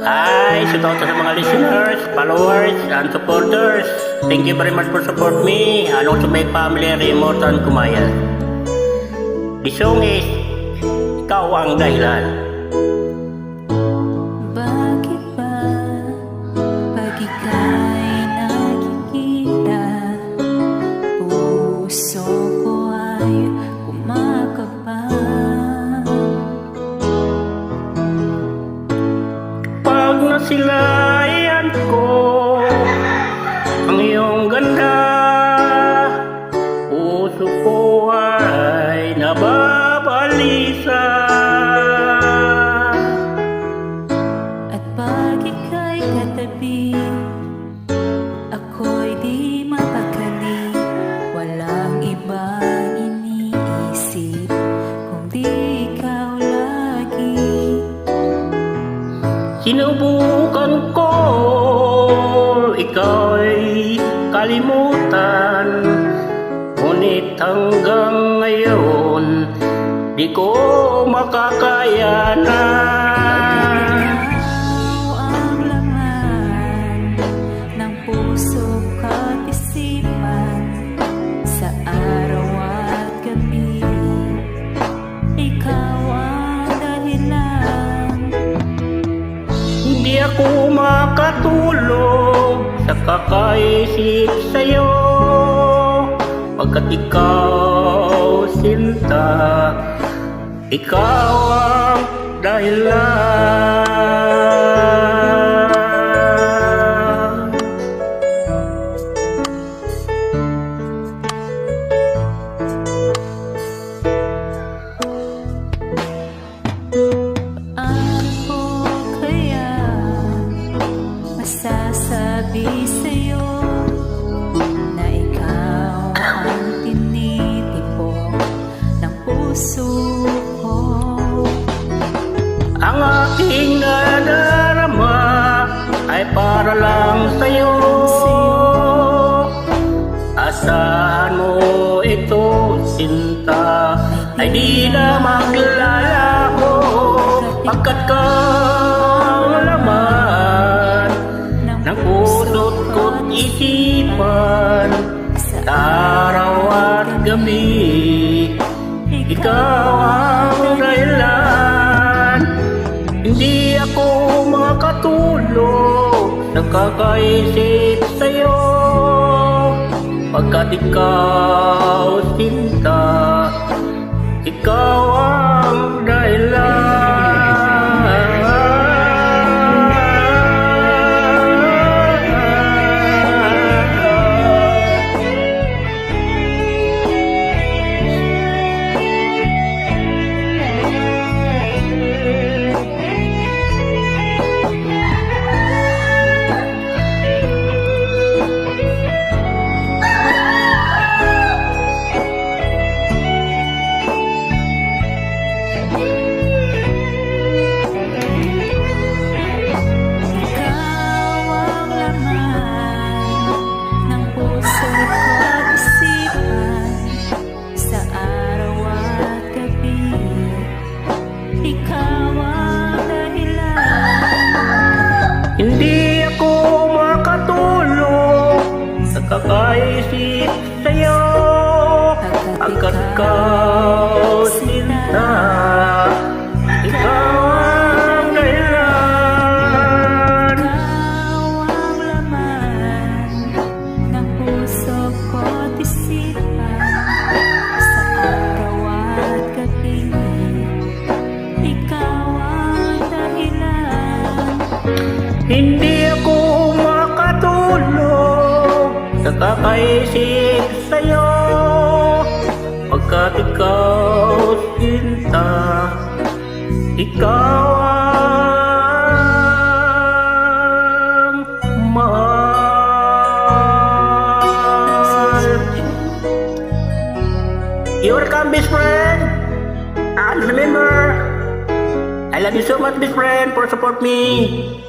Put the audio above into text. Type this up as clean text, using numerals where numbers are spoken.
Hi, shout out sa mga listeners, followers, and supporters. Thank you very much for support me and also my family, Remote and Kumayan. The song is Ikaw Ang Dahilan. Bakit ba pag ika'y nakikita, puso ko ay kumakabang? Pag nasilayan ko ang iyong ganda, puso ko ay nababalisa. At pag ika'y katabi, ako'y di mapakali. Walang ibang iniisip kundi ikaw lagi. Sinubukan ko ika'y kalimutan, ngunit hanggang ngayon di ko makakayanan. Ikaw ang laman ng puso at isipan, sa araw at gabi. Ikaw ang dahilan. Hindi ako makatulog sa kakaisip sa'yo, pagkat ikaw, sinta, ikaw ang dahilan. Ano ko kaya masasabi sa'yo na ikaw ang tinitipon ng puso ko? Ang aking nadarama ay para lang sa'yo. Asahan mo ito, sinta, ay di na maglalaho, pagkat kang laman ng puso't ko't isipan, sa araw at gabi. Ikaw ang dahilan. Hindi ako makatulog sa kakaisip sa'yo, pagkat ikaw, sinta, ikaw ang dahilan. Ikaw ang laman ng puso at isipan, sa araw at gabi. Ikaw ang dahilan. Hindi ako makatulog sa kakaisip sa'yo, pagkat ikaw, sinta, ikaw ang dahilan. Ikaw ang laman ng puso ko at isipan, sa araw at gabi. Ikaw ang dahilan. Hindi ako makatulog sa kakaisip sa'yo, pagkat ikaw, sinta, ikaw ang mahal. You're welcome, best friend. And remember, I love you so much, best friend, for support me.